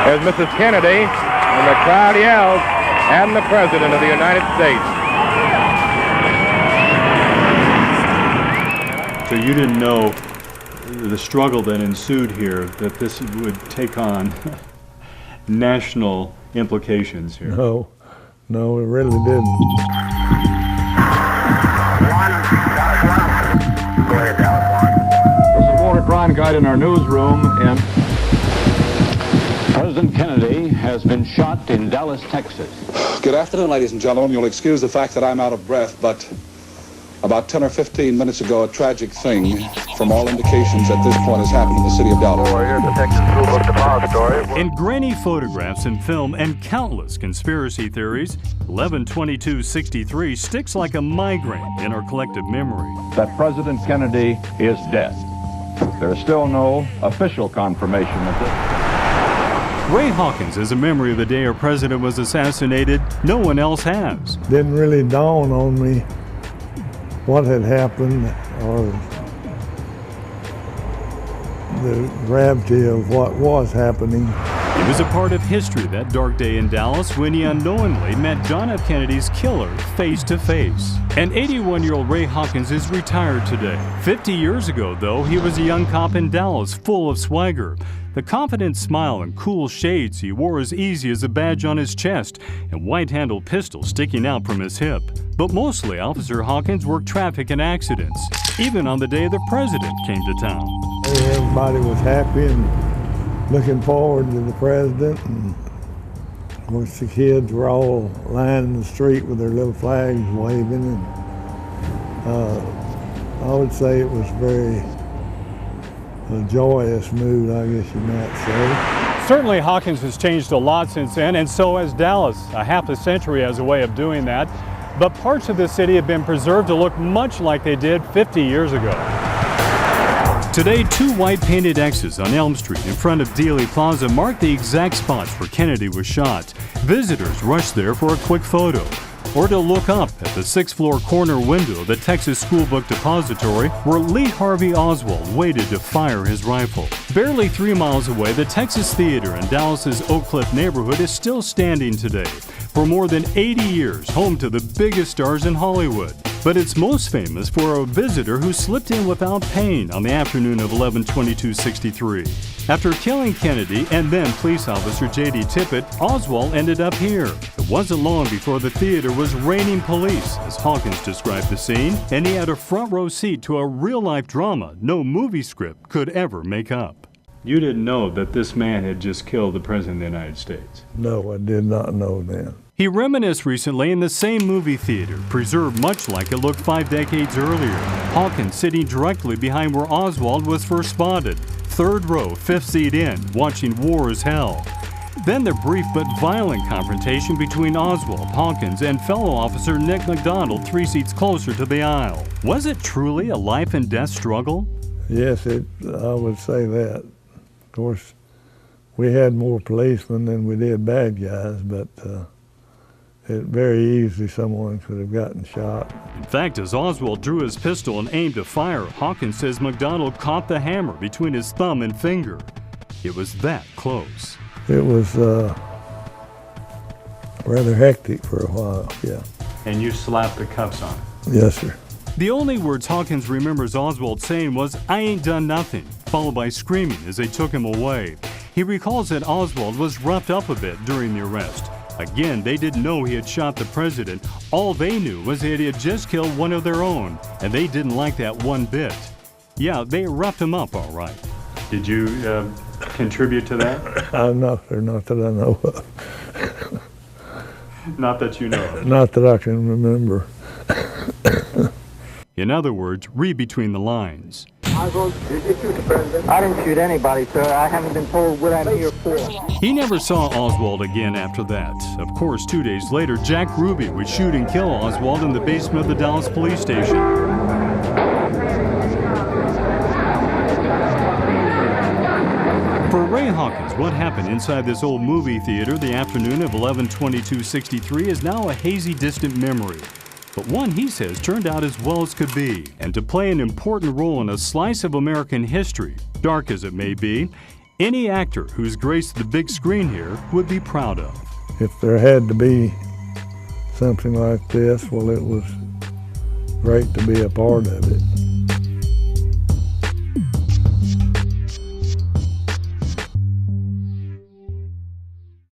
There's Mrs. Kennedy, and the crowd yells, "And the President of the United States." So you didn't know the struggle that ensued here, that this would take on national implications here? No, it really didn't. This is Walter Cronkite in our newsroom, and President Kennedy has been shot in Dallas, Texas. Good afternoon, ladies and gentlemen. You'll excuse the fact that I'm out of breath, but about 10 or 15 minutes ago, a tragic thing, from all indications at this point, has happened in the city of Dallas. We're here at the Texas School Book Depository. In grainy photographs and film and countless conspiracy theories, 11/22/63 sticks like a migraine in our collective memory. That President Kennedy is dead. There is still no official confirmation of this. Ray Hawkins has a memory of the day our president was assassinated no one else has. Didn't really dawn on me what had happened or the gravity of what was happening. He was a part of history that dark day in Dallas when he unknowingly met John F. Kennedy's killer face to face. And 81-year-old Ray Hawkins is retired today. 50 years ago, though, he was a young cop in Dallas, full of swagger. The confident smile and cool shades he wore as easy as a badge on his chest, and white-handled pistol sticking out from his hip. But mostly, Officer Hawkins worked traffic and accidents, even on the day the president came to town. Everybody was happy and looking forward to the president, and of course the kids were all lining the street with their little flags waving, and I would say it was very a joyous mood, I guess you might say. Certainly Hawkins has changed a lot since then, and so has Dallas. A half a century has a way of doing that. But parts of the city have been preserved to look much like they did 50 years ago. Today, two white painted X's on Elm Street in front of Dealey Plaza mark the exact spots where Kennedy was shot. Visitors rush there for a quick photo, or to look up at the 6th-floor corner window of the Texas School Book Depository where Lee Harvey Oswald waited to fire his rifle. Barely 3 miles away, the Texas Theater in Dallas's Oak Cliff neighborhood is still standing today. For more than 80 years, home to the biggest stars in Hollywood. But it's most famous for a visitor who slipped in without pain on the afternoon of 11/22/63. After killing Kennedy and then police officer J.D. Tippit, Oswald ended up here. It wasn't long before the theater was raining police, as Hawkins described the scene, and he had a front row seat to a real-life drama no movie script could ever make up. You didn't know that this man had just killed the President of the United States? No, I did not know that. He reminisced recently in the same movie theater, preserved much like it looked 5 decades earlier. Hawkins sitting directly behind where Oswald was first spotted. 3rd row, 5th seat in, watching War is Hell. Then the brief but violent confrontation between Oswald, Hawkins, and fellow officer Nick McDonald 3 seats closer to the aisle. Was it truly a life and death struggle? Yes, I would say that. Of course, we had more policemen than we did bad guys, but very easily someone could have gotten shot. In fact, as Oswald drew his pistol and aimed to fire, Hawkins says McDonald caught the hammer between his thumb and finger. It was that close. It was rather hectic for a while, yeah. And you slapped the cuffs on it? Yes, sir. The only words Hawkins remembers Oswald saying was, "I ain't done nothing," followed by screaming as they took him away. He recalls that Oswald was roughed up a bit during the arrest. Again, they didn't know he had shot the president. All they knew was that he had just killed one of their own, and they didn't like that one bit. Yeah, they roughed him up all right. Did you contribute to that? No, sir, not that I know of. Not that you know of. Not that I can remember. In other words, read between the lines. Oswald, did you shoot the president? I didn't shoot anybody, sir. I haven't been told what I'm here for. He never saw Oswald again after that. Of course, 2 days later, Jack Ruby would shoot and kill Oswald in the basement of the Dallas police station. For Ray Hawkins, what happened inside this old movie theater the afternoon of 11/22/63 is now a hazy, distant memory. But one he says turned out as well as could be, and to play an important role in a slice of American history, dark as it may be, any actor who's graced the big screen here would be proud of. If there had to be something like this, well, it was great to be a part of it.